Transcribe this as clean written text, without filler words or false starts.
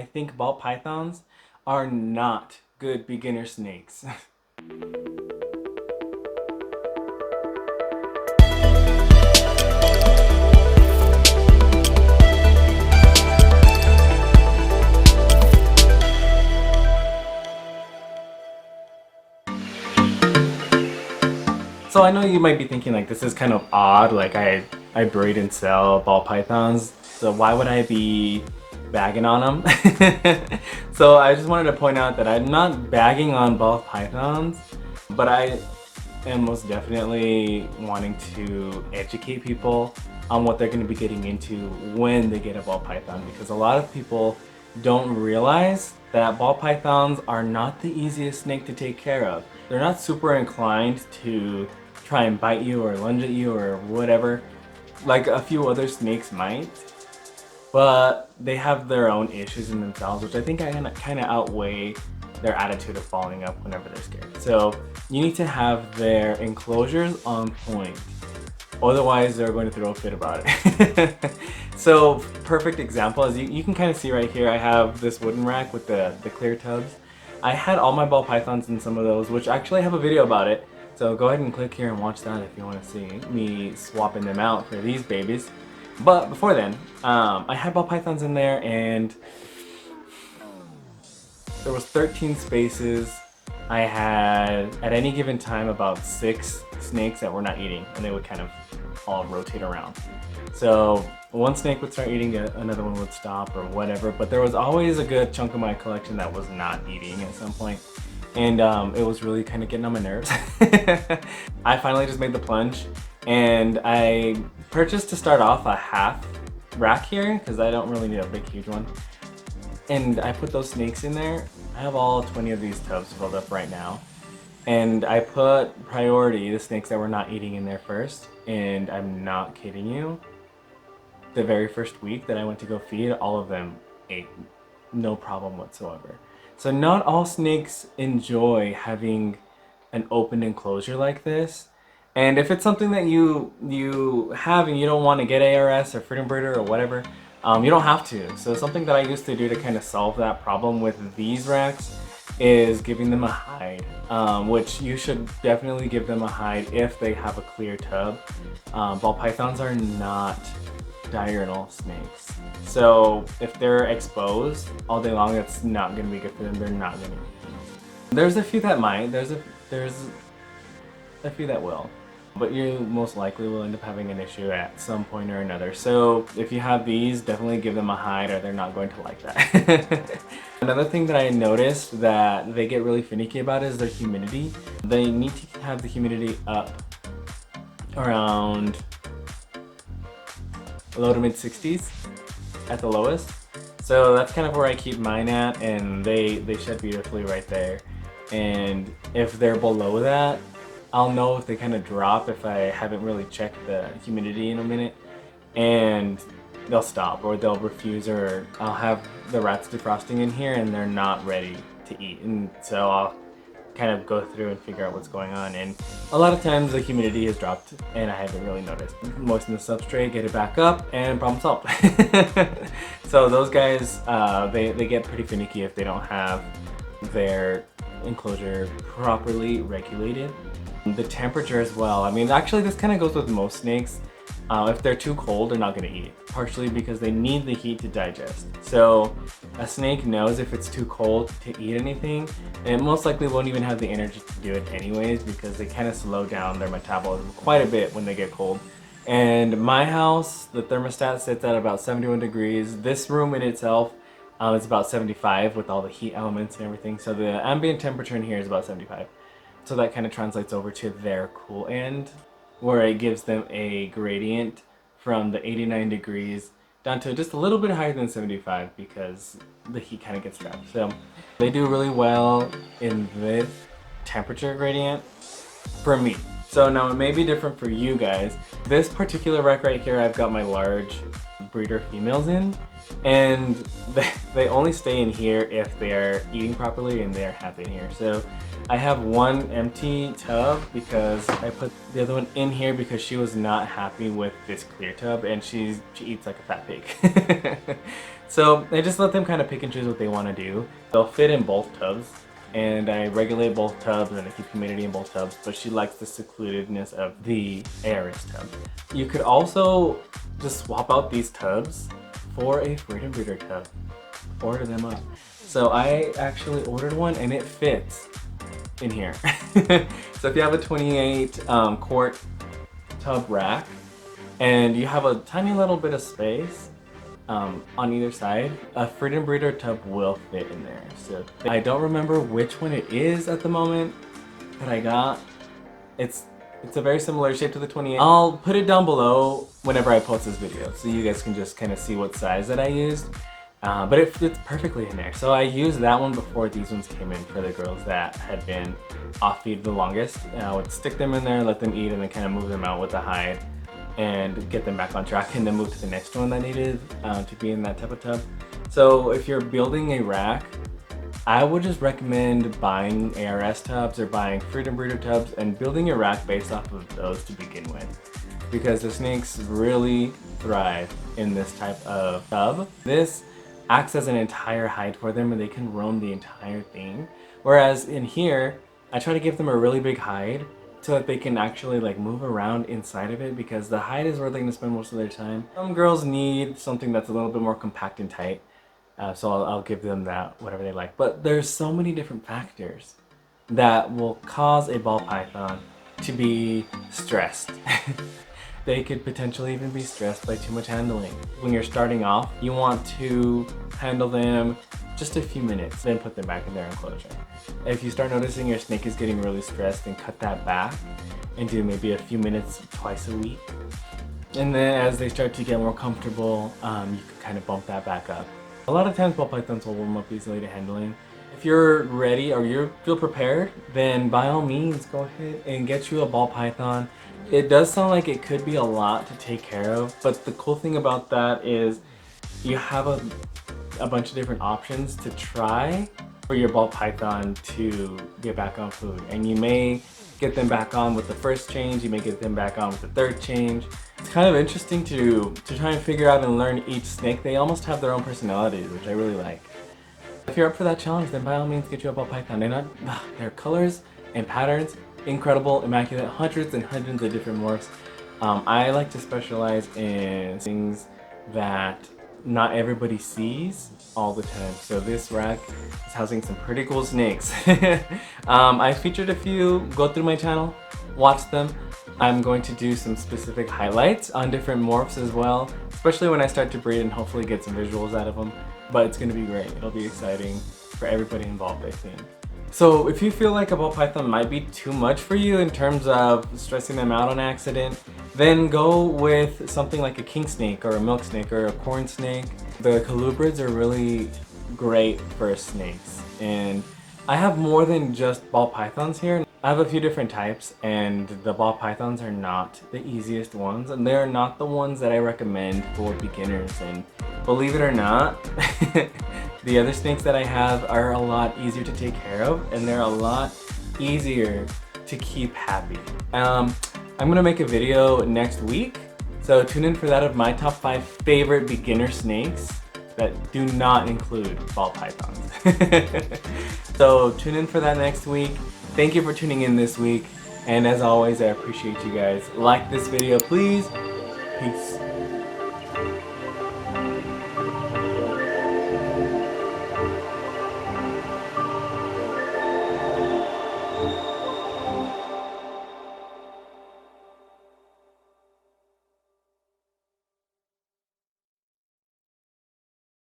I think ball pythons are not good beginner snakes. So I know you might be thinking like this is kind of odd, like I breed and sell ball pythons, so why would I be bagging on them? So I just wanted to point out that I'm not bagging on ball pythons, but I am most definitely wanting to educate people on what they're going to be getting into when they get a ball python, because a lot of people don't realize that ball pythons are not the easiest snake to take care of. They're not super inclined to try and bite you or lunge at you or whatever, like a few other snakes might, but they have their own issues in themselves, which I think kind of outweigh their attitude of following up whenever they're scared. So you need to have their enclosures on point, otherwise they're going to throw a fit about it. So perfect example, as you can kind of see right here, I have this wooden rack with the clear tubs. I had all my ball pythons in some of those, which actually I have a video about it. So go ahead and click here and watch that if you want to see me swapping them out for these babies. But before then, I had ball pythons in there and there was 13 spaces. I had at any given time about 6 snakes that were not eating, and they would kind of all rotate around. So one snake would start eating, another one would stop or whatever, but there was always a good chunk of my collection that was not eating at some point. And it was really kind of getting on my nerves. I finally just made the plunge, and I purchased to start off a half rack here because I don't really need a big huge one. And I put those snakes in there. I have all 20 of these tubs filled up right now. And I put priority, the snakes that were not eating, in there first. And I'm not kidding you, the very first week that I went to go feed, all of them ate, no problem whatsoever. So not all snakes enjoy having an open enclosure like this. And if it's something that you have and you don't want to get ARS or freedom breeder or whatever, you don't have to. So something that I used to do to kind of solve that problem with these racks is giving them a hide, which you should definitely give them a hide if they have a clear tub. Ball pythons are not diurnal snakes. So if they're exposed all day long, it's not going to be good for them. They're not going to eat. There's a few that might. There's a few that will. But you most likely will end up having an issue at some point or another. So if you have these, definitely give them a hide or they're not going to like that. Another thing that I noticed that they get really finicky about is their humidity. They need to have the humidity up around low to mid 60s at the lowest. So that's kind of where I keep mine at, and they shed beautifully right there. And if they're below that, I'll know if they kind of drop if I haven't really checked the humidity in a minute, and they'll stop or they'll refuse, or I'll have the rats defrosting in here and they're not ready to eat, and so I'll kind of go through and figure out what's going on. And a lot of times the humidity has dropped and I haven't really noticed. Moisten the substrate, get it back up, and problem solved. So those guys, they get pretty finicky if they don't have their enclosure properly regulated. The temperature as well. I mean, actually this kind of goes with most snakes. If they're too cold, they're not going to eat, partially because they need the heat to digest. So a snake knows if it's too cold to eat anything, and it most likely won't even have the energy to do it anyways, because they kind of slow down their metabolism quite a bit when they get cold. And my house, the thermostat sits at about 71 degrees. This room in itself is about 75 with all the heat elements and everything. So the ambient temperature in here is about 75. So that kind of translates over to their cool end, where it gives them a gradient from the 89 degrees down to just a little bit higher than 75 because the heat kind of gets trapped. So they do really well in this temperature gradient for me. So now it may be different for you guys. This particular rack right here, I've got my large breeder females in, and they only stay in here if they're eating properly and they're happy in here. So I have one empty tub because I put the other one in here because she was not happy with this clear tub, and she eats like a fat pig. So I just let them kind of pick and choose what they want to do. They'll fit in both tubs, and I regulate both tubs and I keep humidity in both tubs, but she likes the secludedness of the ARS tub. You could also just swap out these tubs for a Freedom Breeder tub. Order them up. So I actually ordered one and it fits in here. So if you have a 28 quart tub rack and you have a tiny little bit of space on either side, a Freedom Breeder tub will fit in there. So I don't remember which one it is at the moment that I got. It's a very similar shape to the 28. I'll put it down below whenever I post this video so you guys can just kind of see what size that I used. But it fits perfectly in there. So I used that one before these ones came in for the girls that had been off feed the longest. And I would stick them in there, let them eat, and then kind of move them out with the hide and get them back on track, and then move to the next one that needed to be in that type of tub. So if you're building a rack, I would just recommend buying ARS tubs or buying Freedom Breeder tubs and building your rack based off of those to begin with, because the snakes really thrive in this type of tub. This acts as an entire hide for them and they can roam the entire thing. Whereas in here, I try to give them a really big hide so that they can actually like move around inside of it, because the hide is where they're gonna spend most of their time. Some girls need something that's a little bit more compact and tight. So I'll give them that, whatever they like. But there's so many different factors that will cause a ball python to be stressed. They could potentially even be stressed by too much handling. When you're starting off, you want to handle them just a few minutes, then put them back in their enclosure. If you start noticing your snake is getting really stressed, then cut that back and do maybe a few minutes twice a week. And then as they start to get more comfortable, you can kind of bump that back up. A lot of times ball pythons will warm up easily to handling. If you're ready or you feel prepared, then by all means go ahead and get you a ball python. It does sound like it could be a lot to take care of, but the cool thing about that is you have a bunch of different options to try for your ball python to get back on food. And you may get them back on with the first change, you may get them back on with the third change. It's kind of interesting to try and figure out and learn each snake. They almost have their own personalities, which I really like. If you're up for that challenge, then by all means get you a ball python. Their colors and patterns, incredible, immaculate, hundreds and hundreds of different morphs. I like to specialize in things that not everybody sees all the time. So this rack is housing some pretty cool snakes. I featured a few. Go through my channel, watch them. I'm going to do some specific highlights on different morphs as well, especially when I start to breed and hopefully get some visuals out of them. But it's going to be great. It'll be exciting for everybody involved, I think. So if you feel like a ball python might be too much for you in terms of stressing them out on accident, then go with something like a king snake or a milk snake or a corn snake. The colubrids are really great for snakes, and I have more than just ball pythons here. I have a few different types, and the ball pythons are not the easiest ones, and they're not the ones that I recommend for beginners. And believe it or not, the other snakes that I have are a lot easier to take care of, and they're a lot easier to keep happy. I'm gonna make a video next week, so tune in for that of my top 5 favorite beginner snakes that do not include ball pythons. So tune in for that next week. Thank you for tuning in this week, and as always, I appreciate you guys. Like this video, please. Peace.